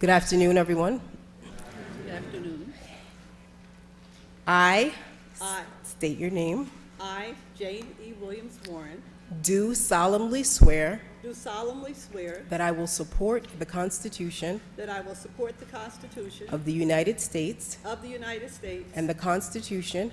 Good afternoon, everyone. Good afternoon. I I, state your name, Jane E. Williams Warren, do solemnly swear do solemnly swear that I will support the Constitution that I will support the Constitution of the United States of the United States and the Constitution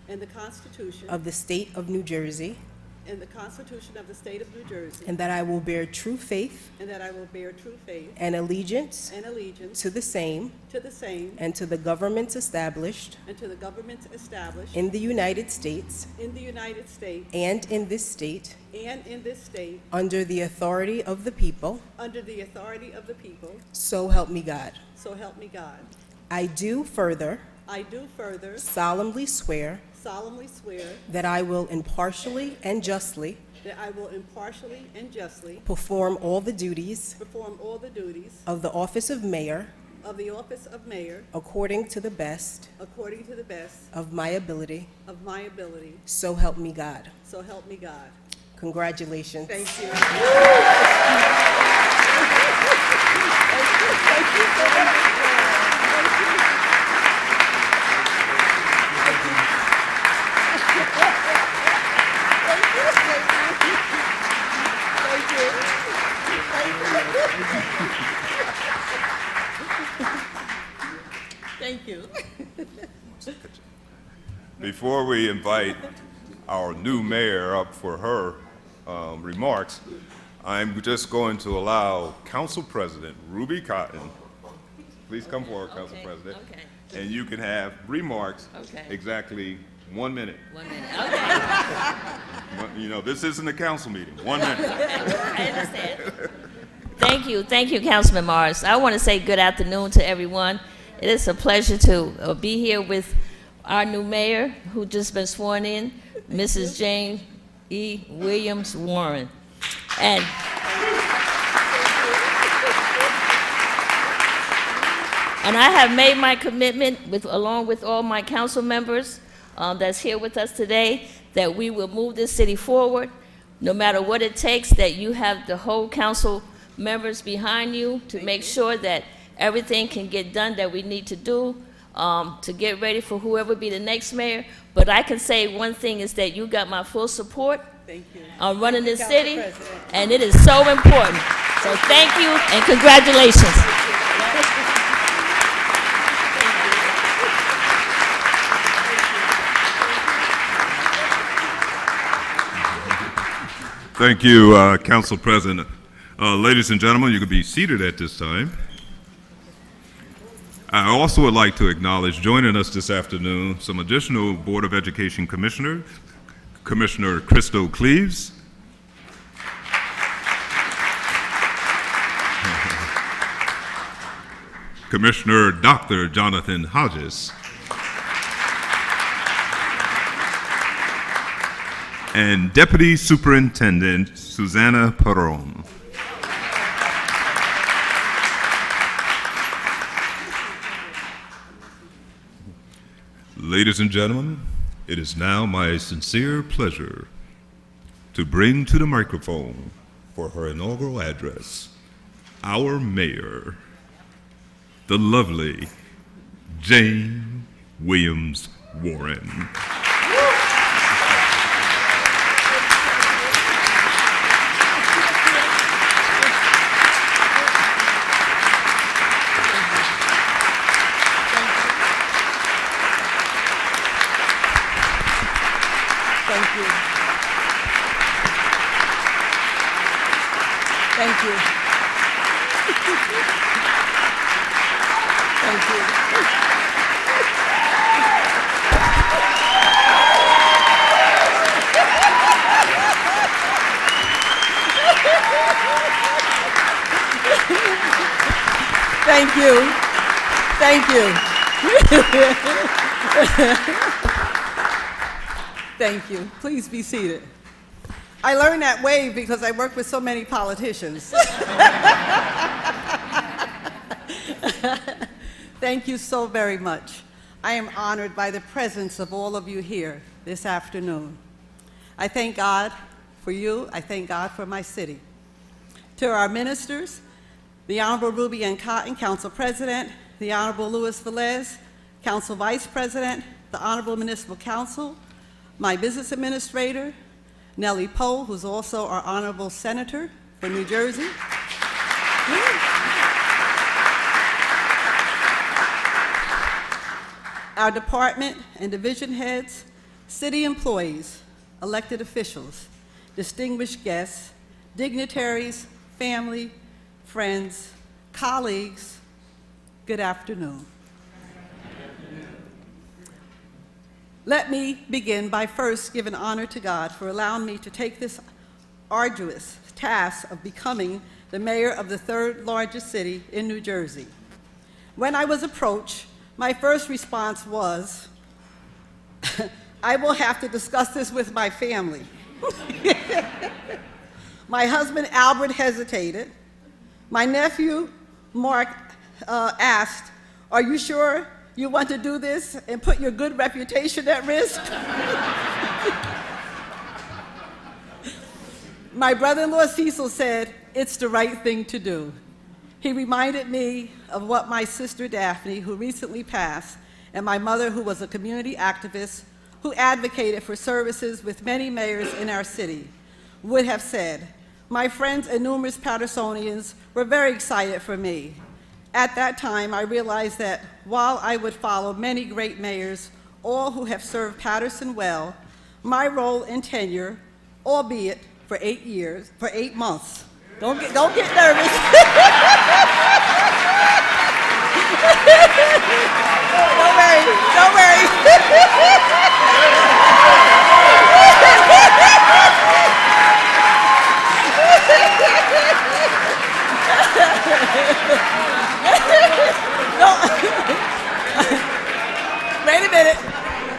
and the Constitution of the State of New Jersey, and the Constitution of the State of New Jersey, and that I will bear true faith and that I will bear true faith and allegiance and allegiance to the same to the same and to the governments established and to the governments established in the United States in the United States and in this state and in this state under the authority of the people, under the authority of the people, so help me God. so help me God. I do further I do further solemnly swear solemnly swear that I will impartially and justly that I will impartially and justly perform all the duties perform all the duties of the office of mayor of the office of mayor according to the best according to the best of my ability, of my ability, so help me God. so help me God. Congratulations. Thank you. Thank you. Before we invite our new mayor up for her remarks, I'm just going to allow Council President Ruby Cotton, please come forward, Council President, Okay. and you can have remarks Okay. exactly 1 minute. 1 minute. Okay. You know, this isn't a council meeting. 1 minute. I understand. Thank you, Councilman Morris. I want to say good afternoon to everyone. It is a pleasure to be here with our new mayor, who just been sworn in, Mrs. Jane E. Williams Warren. And I have made my commitment, along with all my council members that's here with us today, that we will move this city forward, no matter what it takes, that you have the whole council members behind you to make sure that everything can get done that we need to do to get ready for whoever be the next mayor. But I can say one thing is that you got my full support Thank you. on running this Council city, President. and it is so important. So thank you and congratulations. Thank you, Council President. Ladies and gentlemen, you can be seated at this time. I also would like to acknowledge, joining us this afternoon, some additional Board of Education commissioners, Commissioner Christo Cleaves, Commissioner Dr. Jonathan Hodges, and Deputy Superintendent Susanna Perron. Ladies and gentlemen, it is now my sincere pleasure to bring to the microphone for her inaugural address our mayor, the lovely Jane Williams Warren. Thank you. Thank you. Thank you. Thank you. Thank you. Thank you. Please be seated. I learned that wave because I work with so many politicians. Thank you so very much. I am honored by the presence of all of you here this afternoon. I thank God for you. I thank God for my city. To our ministers, the Honorable Ruby Ann Cotton, Council President, the Honorable Louis Velez, Council Vice President, the Honorable Municipal Council, my business administrator, Nellie Poe, who's also our Honorable Senator for New Jersey. Our department and division heads, city employees, elected officials, distinguished guests, dignitaries, family, friends, colleagues, good afternoon. Let me begin by first giving honor to God for allowing me to take this arduous task of becoming the mayor of the third largest city in New Jersey. When I was approached, my first response was, I will have to discuss this with my family. My husband, Albert, hesitated. My nephew, Mark, asked, are you sure you want to do this and put your good reputation at risk? My brother-in-law, Cecil, said, it's the right thing to do. He reminded me of what my sister, Daphne, who recently passed, and my mother, who was a community activist who advocated for services with many mayors in our city, would have said. My friends and numerous Patersonians were very excited for me. At that time, I realized that while I would follow many great mayors, all who have served Paterson well, my role in tenure, albeit for 8 months. Don't get nervous. Don't worry.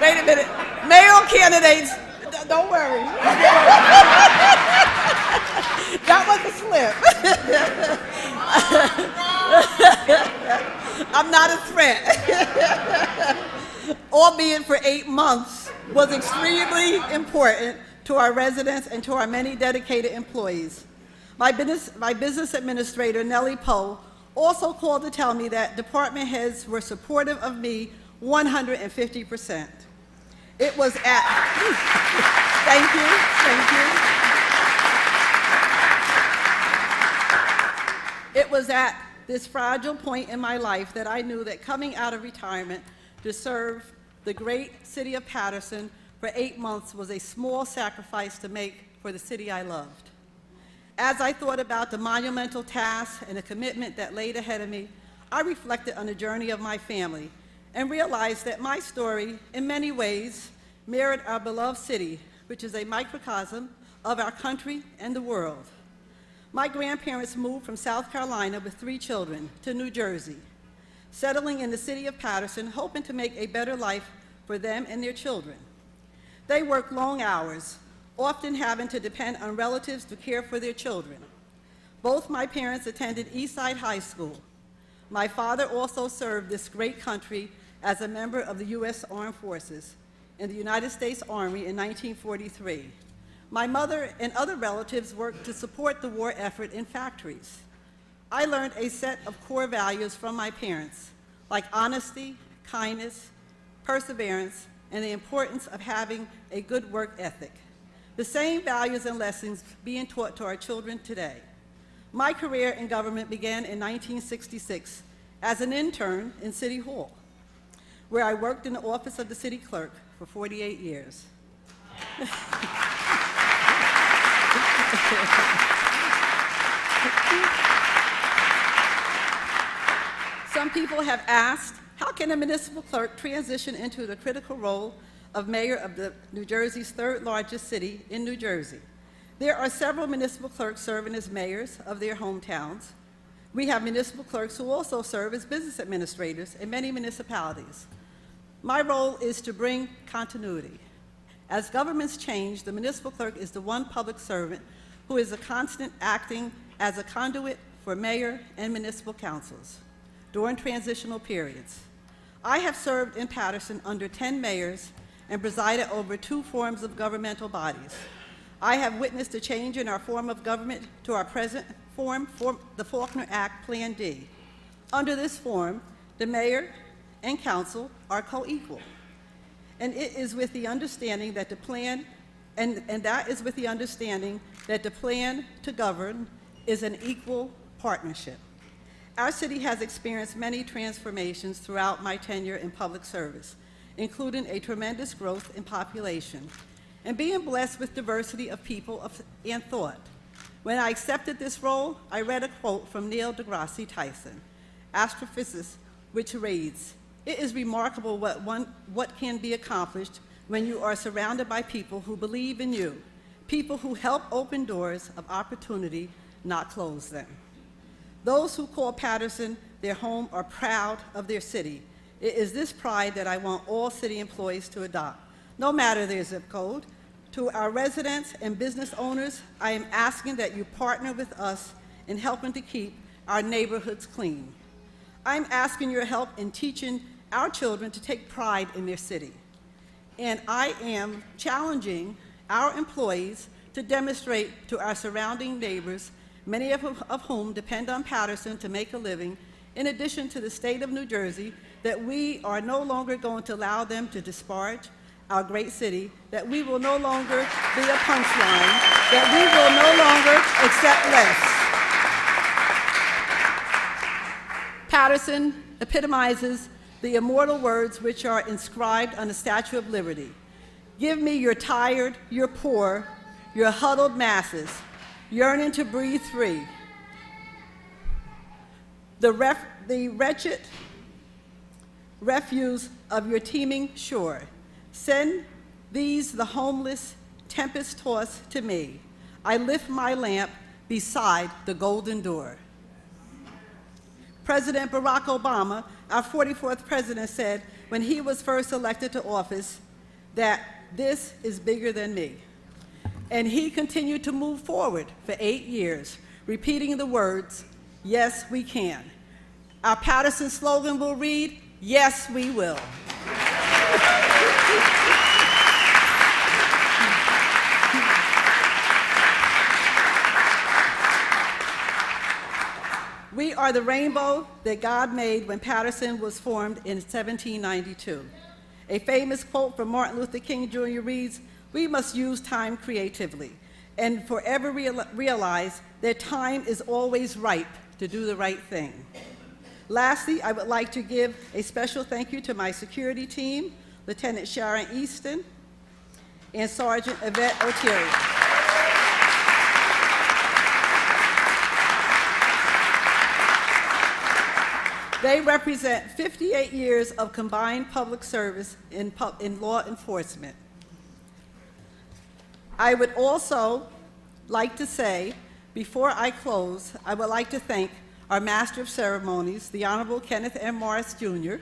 Wait a minute. Mayoral candidates, don't worry. That was a slip. I'm not a threat. Albeit for 8 months was extremely important to our residents and to our many dedicated employees. My business administrator, Nellie Poe, also called to tell me that department heads were supportive of me 150%. It was at, thank you. It was at this fragile point in my life that I knew that coming out of retirement to serve the great city of Paterson for 8 months was a small sacrifice to make for the city I loved. As I thought about the monumental task and the commitment that laid ahead of me, I reflected on the journey of my family and realized that my story, in many ways, mirrored our beloved city, which is a microcosm of our country and the world. My grandparents moved from South Carolina with 3 children to New Jersey, settling in the city of Paterson, hoping to make a better life for them and their children. They worked long hours, often having to depend on relatives to care for their children. Both my parents attended Eastside High School. My father also served this great country as a member of the U.S. Armed Forces in the United States Army in 1943. My mother and other relatives worked to support the war effort in factories. I learned a set of core values from my parents, like honesty, kindness, perseverance, and the importance of having a good work ethic. The same values and lessons being taught to our children today. My career in government began in 1966 as an intern in City Hall, where I worked in the office of the city clerk for 48 years. Some people have asked, how can a municipal clerk transition into the critical role of mayor of the New Jersey's third largest city in New Jersey? There are several municipal clerks serving as mayors of their hometowns. We have municipal clerks who also serve as business administrators in many municipalities. My role is to bring continuity. As governments change, the municipal clerk is the one public servant who is a constant acting as a conduit for mayor and municipal councils during transitional periods. I have served in Paterson under 10 mayors and presided over 2 forms of governmental bodies. I have witnessed a change in our form of government to our present form the Faulkner Act Plan D. Under this form, the mayor and council are co-equal. And it is with the understanding that the plan, and that is with the understanding that the plan to govern is an equal partnership. Our city has experienced many transformations throughout my tenure in public service, including a tremendous growth in population and being blessed with diversity of people and thought. When I accepted this role, I read a quote from Neil deGrasse Tyson, astrophysicist, which reads, "It is remarkable what can be accomplished when you are surrounded by people who believe in you, people who help open doors of opportunity, not close them." Those who call Paterson their home are proud of their city. It is this pride that I want all city employees to adopt, no matter their zip code. To our residents and business owners, I am asking that you partner with us in helping to keep our neighborhoods clean. I'm asking your help in teaching our children to take pride in their city. And I am challenging our employees to demonstrate to our surrounding neighbors, many of whom depend on Paterson to make a living, in addition to the state of New Jersey, that we are no longer going to allow them to disparage our great city, that we will no longer be a punchline, that we will no longer accept less. Paterson epitomizes the immortal words which are inscribed on the Statue of Liberty. Give me your tired, your poor, your huddled masses, yearning to breathe free. The wretched refuse of your teeming shore. Send these, the homeless, tempest-tossed, to me. I lift my lamp beside the golden door. President Barack Obama, our 44th president, said when he was first elected to office that this is bigger than me. And he continued to move forward for 8 years, repeating the words, "Yes, we can." Our Paterson slogan will read, "Yes, we will." We are the rainbow that God made when Paterson was formed in 1792. A famous quote from Martin Luther King Jr. reads, "We must use time creatively and forever realize that time is always ripe to do the right thing." Lastly, I would like to give a special thank you to my security team, Lieutenant Sharon Easton and Sergeant Yvette O'Teary. They represent 58 years of combined public service in law enforcement. I would also like to say, before I close, I would like to thank our Master of Ceremonies, the Honorable Kenneth M. Morris, Jr.,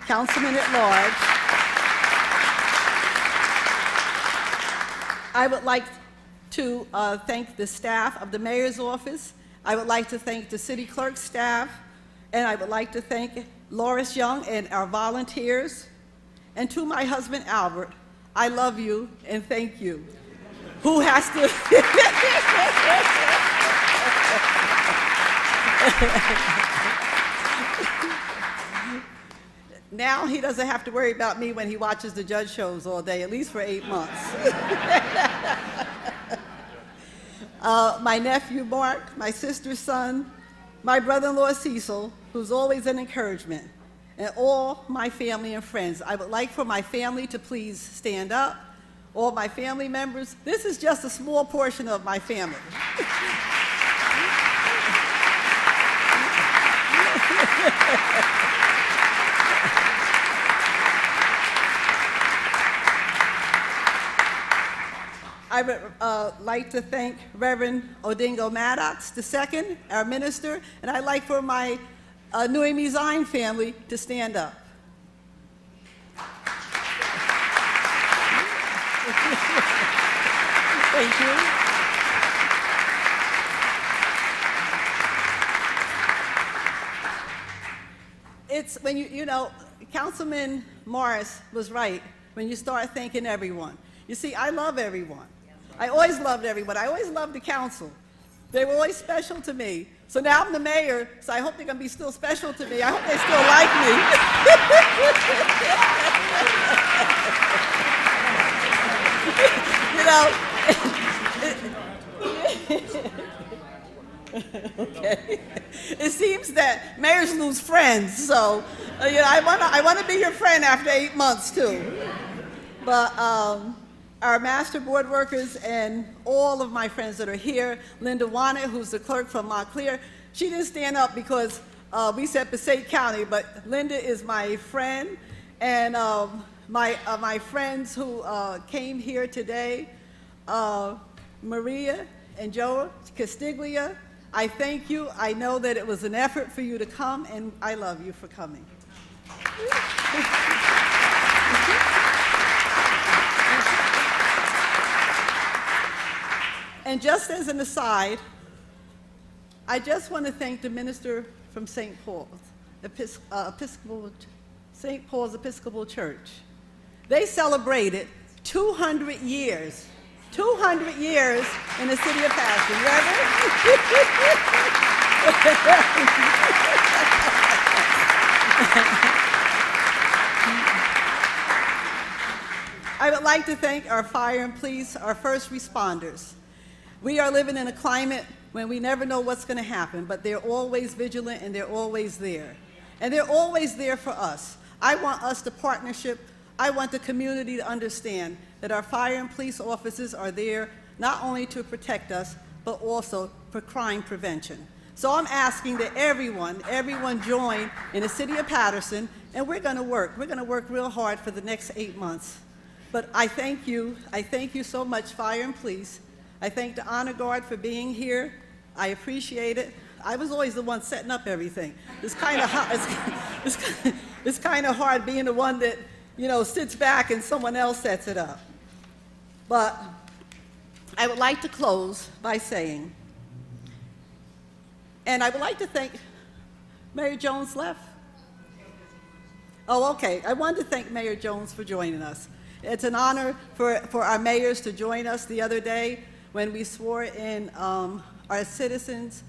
Councilman at Large. I would like to thank the staff of the Mayor's Office. I would like to thank the City Clerk's staff. And I would like to thank Loris Young and our volunteers. And to my husband, Albert, I love you and thank you. Who has to... Now he doesn't have to worry about me when he watches the judge shows all day, at least for 8 months. My nephew, Mark, my sister's son, my brother-in-law, Cecil, who's always an encouragement, and all my family and friends. I would like for my family to please stand up. All my family members. This is just a small portion of my family. I would like to thank Reverend Odingo Maddox II, our minister, and I'd like for my Noemi Zine family to stand up. Thank you. It's when you know, Councilman Morris was right when you start thanking everyone. You see, I love everyone. I always loved everyone. I always loved the council. They were always special to me. So now I'm the mayor, so I hope they're going to be still special to me. I hope they still like me. Okay. It seems that mayors lose friends, so I want to be your friend after 8 months too. But our master board workers and all of my friends that are here, Linda Wannett, who's the clerk from Montclair, she didn't stand up because we said Passaic County, but Linda is my friend, and my friends who came here today, Maria and Joe Castiglia, I thank you. I know that it was an effort for you to come, and I love you for coming. And just as an aside, I just want to thank the minister from St. Paul's Episcopal Church. They celebrated 200 years in the city of Paterson. I would like to thank our fire and police, our first responders. We are living in a climate when we never know what's going to happen, but they're always vigilant and they're always there. And they're always there for us. I want us to partnership. I want the community to understand that our fire and police officers are there not only to protect us, but also for crime prevention. So I'm asking that everyone join in the city of Paterson, and we're going to work. We're going to work real hard for the next 8 months. But I thank you so much, fire and police. I thank the Honor Guard for being here. I appreciate it. I was always the one setting up everything. It's kind of it's kind of hard being the one that sits back and someone else sets it up. But I would like to close by saying, and I would like to thank Mayor Jones left. Oh, okay. I wanted to thank Mayor Jones for joining us. It's an honor for our mayors to join us the other day when we swore in our citizens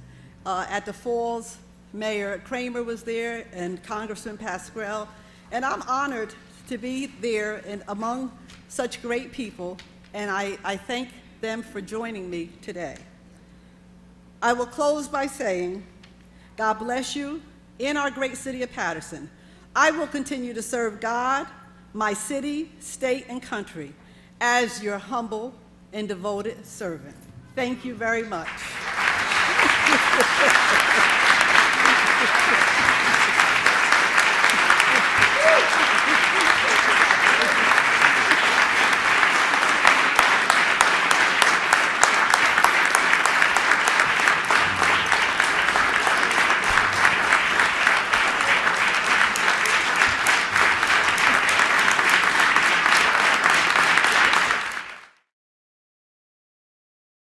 at the Falls. Mayor Kramer was there and Congressman Pasquale, and I'm honored to be there and among such great people, and I thank them for joining me today. I will close by saying, God bless you in our great city of Paterson. I will continue to serve God, my city, state, and country as your humble and devoted servant. Thank you very much.